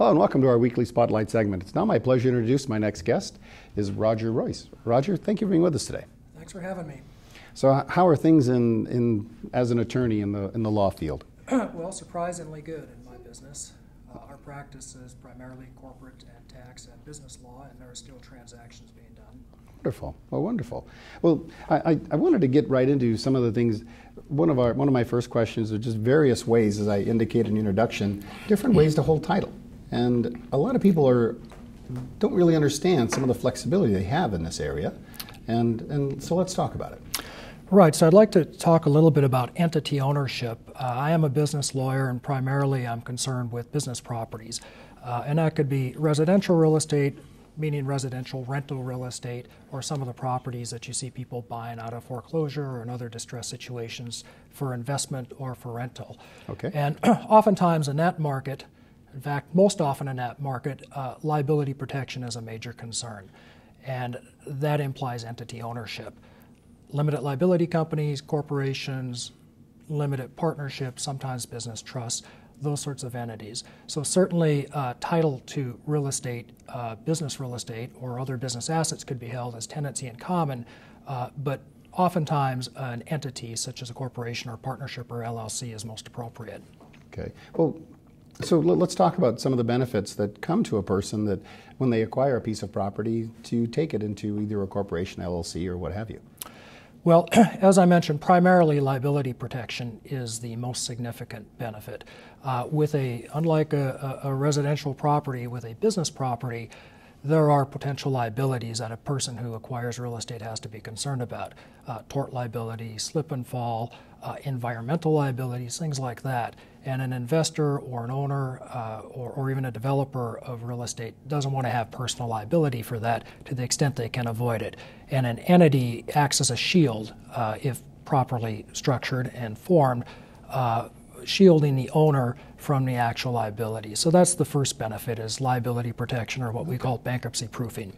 Hello and welcome to our weekly Spotlight segment. It's now my pleasure to introduce my next guest, is Roger Royse. Roger, thank you for being with us today. Thanks for having me. So how are things as an attorney in the law field? Well, surprisingly good in my business. Our practice is primarily corporate and tax and business law, and there are still transactions being done. Wonderful. Well, wonderful. Well, I wanted to get right into some of the things. One of my first questions are just various ways, as I indicated in the introduction, different ways to hold title. And a lot of people don't really understand some of the flexibility they have in this area. And so let's talk about it. Right, so I'd like to talk a little bit about entity ownership. I am a business lawyer, and primarily I'm concerned with business properties. And that could be residential real estate, meaning residential rental real estate, or some of the properties that you see people buying out of foreclosure or in other distress situations for investment or for rental. Okay. And oftentimes in that market, in fact, most often in that market, liability protection is a major concern. And that implies entity ownership. Limited liability companies, corporations, limited partnerships, sometimes business trusts, those sorts of entities. So certainly title to real estate, business real estate, or other business assets could be held as tenancy in common, but oftentimes an entity such as a corporation or partnership or LLC is most appropriate. Okay. Well, so let's talk about some of the benefits that come to a person that when they acquire a piece of property to take it into either a corporation, LLC, or what have you. Well, as I mentioned, primarily liability protection is the most significant benefit. Unlike a residential property, with a business property, there are potential liabilities that a person who acquires real estate has to be concerned about. Tort liability, slip and fall, environmental liabilities, things like that. And an investor or an owner or even a developer of real estate doesn't want to have personal liability for that to the extent they can avoid it. And an entity acts as a shield if properly structured and formed, shielding the owner from the actual liability. So that's the first benefit, is liability protection, or what we call bankruptcy proofing.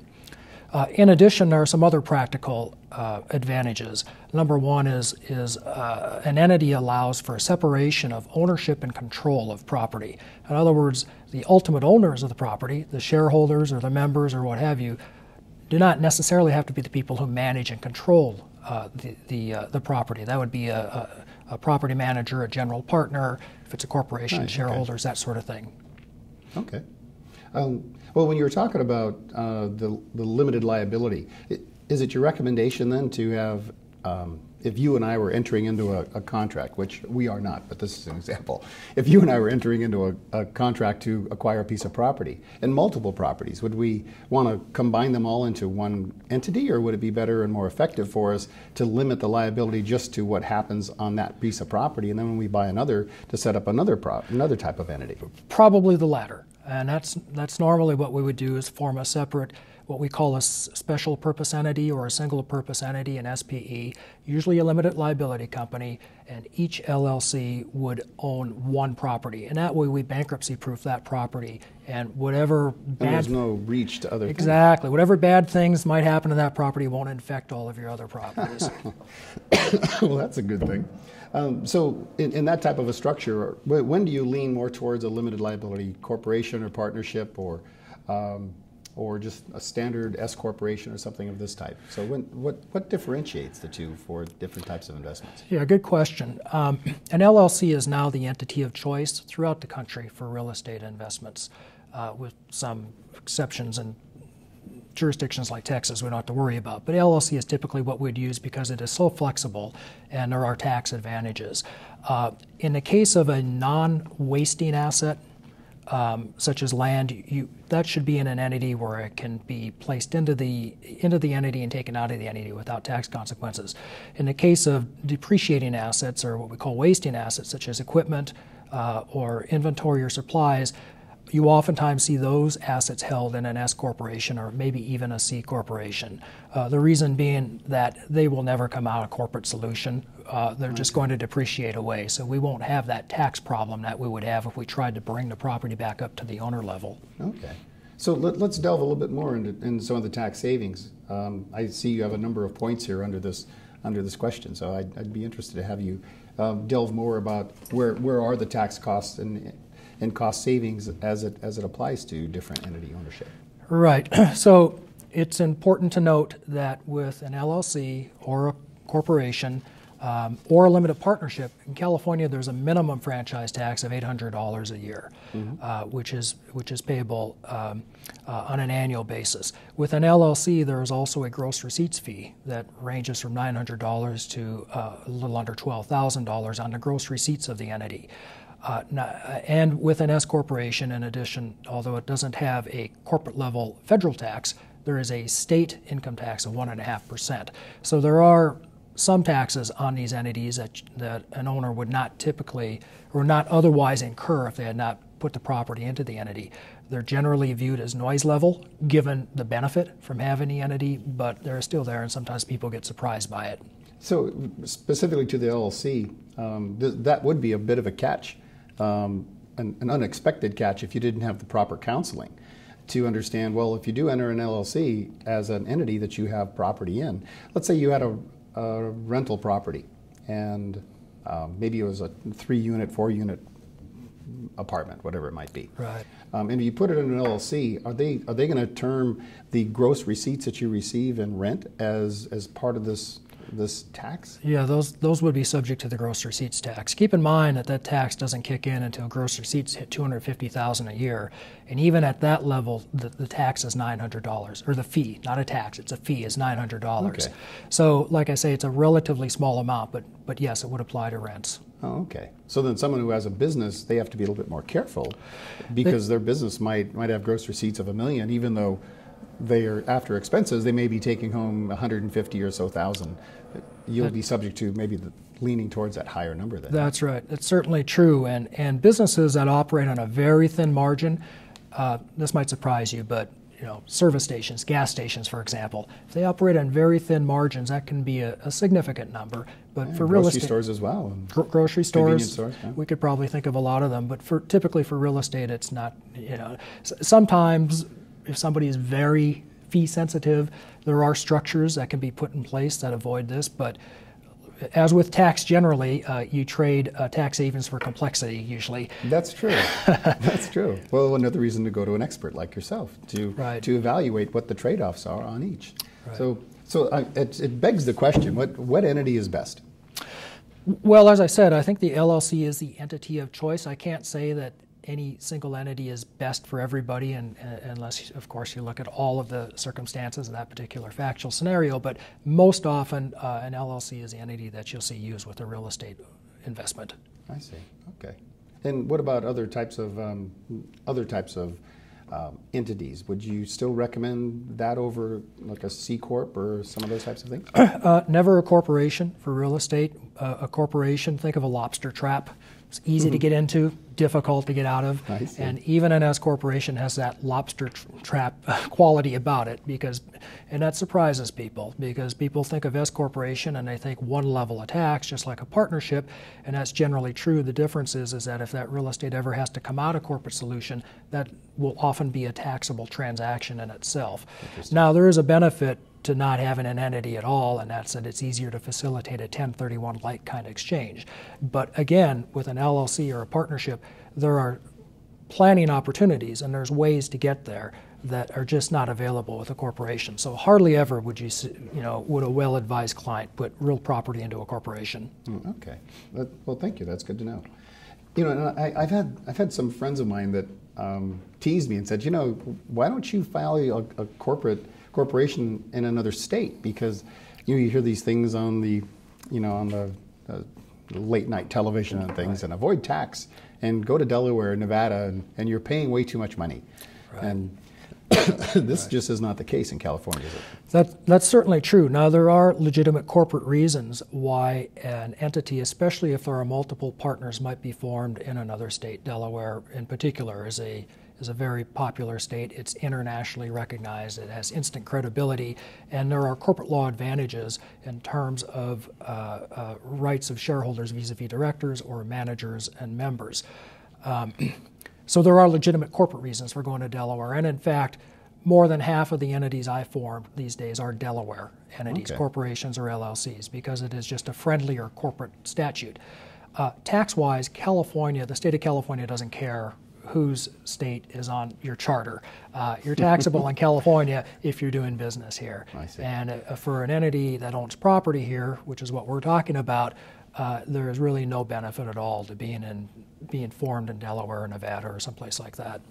In addition, there are some other practical advantages. Number one is an entity allows for separation of ownership and control of property. In other words, the ultimate owners of the property, the shareholders or the members or what have you, do not necessarily have to be the people who manage and control the property. That would be a property manager, a general partner, if it's a corporation, Right, shareholders, that sort of thing. Okay. Well, when you were talking about the limited liability, is it your recommendation then to have, if you and I were entering into a contract, which we are not, but this is an example, if you and I were entering into a contract to acquire a piece of property and multiple properties, would we want to combine them all into one entity, or would it be better and more effective for us to limit the liability just to what happens on that piece of property, and then when we buy another, to set up another type of entity? Probably the latter. And that's normally what we would do, is form a separate, what we call a special purpose entity or a single purpose entity, an SPE, usually a limited liability company, and each LLC would own one property. And that way we bankruptcy proof that property, and whatever bad... And there's no reach to other things. Exactly. Whatever bad things might happen to that property won't infect all of your other properties. Well, that's a good thing. So in that type of a structure, when do you lean more towards a limited liability corporation or partnership, or just a standard S corporation or something of this type? So what differentiates the two for different types of investments? Yeah, good question. An LLC is now the entity of choice throughout the country for real estate investments, with some exceptions and jurisdictions like Texas we don't have to worry about. But LLC is typically what we'd use because it is so flexible and there are tax advantages. In the case of a non-wasting asset, such as land, that should be in an entity where it can be placed into the entity and taken out of the entity without tax consequences. In the case of depreciating assets, or what we call wasting assets, such as equipment or inventory or supplies, you oftentimes see those assets held in an S corporation or maybe even a C corporation. The reason being that they will never come out a corporate solution. They're just going to depreciate away. So we won't have that tax problem that we would have if we tried to bring the property back up to the owner level. Okay. So let's delve a little bit more into some of the tax savings. I see you have a number of points here under this question. So I'd be interested to have you delve more about where are the tax costs and and cost savings as it applies to different entity ownership. Right. So it's important to note that with an LLC or a corporation or a limited partnership, in California there's a minimum franchise tax of $800 a year, which is payable on an annual basis. With an LLC, there is also a gross receipts fee that ranges from $900 to a little under $12,000 on the gross receipts of the entity. And with an S corporation, in addition, although it doesn't have a corporate level federal tax, there is a state income tax of 1.5%. So there are some taxes on these entities that an owner would not typically or not otherwise incur if they had not put the property into the entity. They're generally viewed as noise level, given the benefit from having the entity, but they're still there, and sometimes people get surprised by it. So specifically to the LLC, that would be a bit of a catch, an unexpected catch if you didn't have the proper counseling to understand, well, if you do enter an LLC as an entity that you have property in, let's say you had a rental property and maybe it was a 3-unit, 4-unit apartment, whatever it might be. Right. And you put it in an LLC, are they going to term the gross receipts that you receive in rent as part of this tax? Yeah, those would be subject to the gross receipts tax. Keep in mind that tax doesn't kick in until gross receipts hit $250,000 a year, and even at that level, the tax is $900, or the fee, not a tax, it's a fee, is $900. Okay. So, like I say, it's a relatively small amount, but yes, it would apply to rents. Oh, okay. So then someone who has a business, they have to be a little bit more careful because their business might have gross receipts of $1 million, even though they are, after expenses, they may be taking home 150 or so thousand. You'll be subject to maybe leaning towards that higher number then. That's right. That's certainly true. And businesses that operate on a very thin margin, this might surprise you, but service stations, gas stations, for example, if they operate on very thin margins, that can be a significant number. But for real estate, grocery stores as well. Grocery stores, stores, yeah. We could probably think of a lot of them. But typically for real estate, it's not. Sometimes if somebody is very fee sensitive, there are structures that can be put in place that avoid this. But as with tax generally, you trade tax havens for complexity usually. That's true. That's true. Well, another reason to go to an expert like yourself to evaluate what the trade-offs are on each. Right. So it begs the question: what entity is best? Well, as I said, I think the LLC is the entity of choice. I can't say that any single entity is best for everybody, unless, of course, you look at all of the circumstances of that particular factual scenario. But most often, an LLC is the entity that you'll see used with a real estate investment. I see. Okay. And what about other types of entities? Would you still recommend that over like a C corp or some of those types of things? Never a corporation for real estate. A corporation, think of a lobster trap. It's easy to get into, difficult to get out of, and even an S corporation has that lobster trap quality about it, and that surprises people, because people think of S corporation and they think one level of tax, just like a partnership, and that's generally true. The difference is that if that real estate ever has to come out of corporate solution, that will often be a taxable transaction in itself. Now, there is a benefit to not having an entity at all, and that's that it's easier to facilitate a 1031-like kind of exchange. But again, with an LLC or a partnership, there are planning opportunities and there's ways to get there that are just not available with a corporation. So hardly ever would would a well-advised client put real property into a corporation. Okay. Well, thank you. That's good to know. And I've had some friends of mine that teased me and said, why don't you file a corporation in another state? Because you hear these things on the late night television and things, and avoid tax and go to Delaware, Nevada, and you're paying way too much money. Right. And this just is not the case in California, is it? That's certainly true. Now, there are legitimate corporate reasons why an entity, especially if there are multiple partners, might be formed in another state. Delaware, in particular, is a very popular state. It's internationally recognized. It has instant credibility, and there are corporate law advantages in terms of rights of shareholders vis-a-vis directors or managers and members. So there are legitimate corporate reasons for going to Delaware, and in fact, more than half of the entities I formed these days are Delaware entities, corporations or LLCs, because it is just a friendlier corporate statute. Tax-wise, California, the state of California doesn't care whose state is on your charter. You're taxable in California if you're doing business here. I see. And for an entity that owns property here, which is what we're talking about, there is really no benefit at all to being formed in Delaware or Nevada or someplace like that.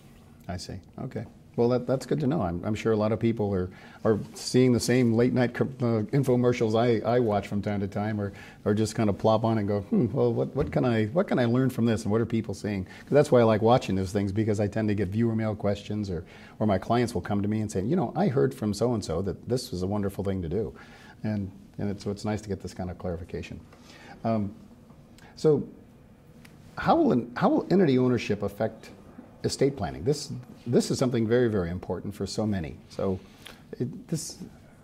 I see. Okay. Well, that's good to know. I'm sure a lot of people are seeing the same late night infomercials I watch from time to time, or just kind of plop on and go, well, what can I learn from this, and what are people seeing? Because that's why I like watching those things, because I tend to get viewer mail questions, or my clients will come to me and say, I heard from so and so that this was a wonderful thing to do, and so it's nice to get this kind of clarification. So, how will entity ownership affect estate planning? This is something very, very important for so many. So this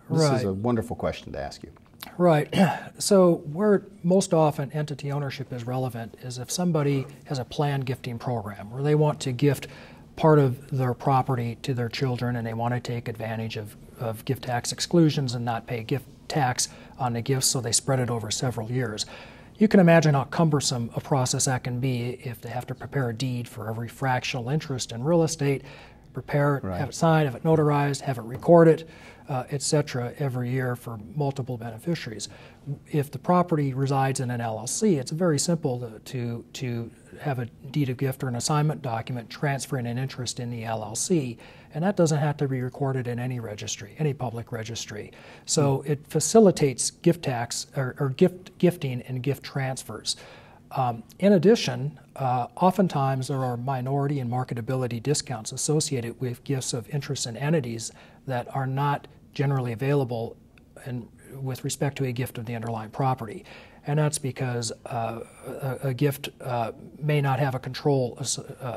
Right. is a wonderful question to ask you. Right. So where most often entity ownership is relevant is if somebody has a planned gifting program where they want to gift part of their property to their children, and they want to take advantage of gift tax exclusions and not pay gift tax on the gifts, so they spread it over several years. You can imagine how cumbersome a process that can be if they have to prepare a deed for every fractional interest in real estate, prepare it, Right. have it signed, have it notarized, have it recorded, etc. every year for multiple beneficiaries. If the property resides in an LLC, it's very simple to have a deed of gift or an assignment document transferring an interest in the LLC, and that doesn't have to be recorded in any registry, any public registry. So it facilitates gift tax or gifting and gift transfers. In addition, oftentimes there are minority and marketability discounts associated with gifts of interest in entities that are not generally available with respect to a gift of the underlying property. And that's because a gift may not have a control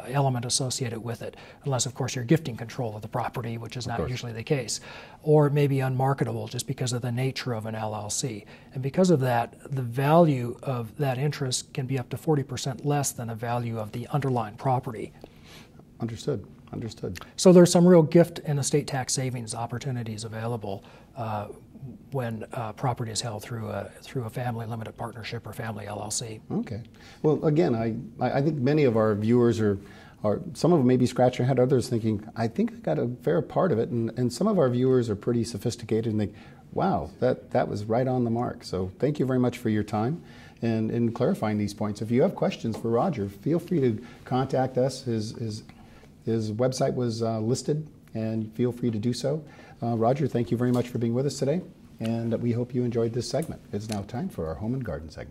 element associated with it, unless, of course, you're gifting control of the property, which is not usually the case. Or it may be unmarketable just because of the nature of an LLC. And because of that, the value of that interest can be up to 40% less than the value of the underlying property. Understood. So there's some real gift and estate tax savings opportunities available when property is held through a family limited partnership or family LLC. Okay. Well, again, I think many of our viewers are some of them may be scratching their head, others thinking, I think I got a fair part of it, and some of our viewers are pretty sophisticated and think, wow, that was right on the mark. So thank you very much for your time and in clarifying these points. If you have questions for Roger, feel free to contact us. His website was listed, and feel free to do so. Roger, thank you very much for being with us today, and we hope you enjoyed this segment. It's now time for our Home and Garden segment.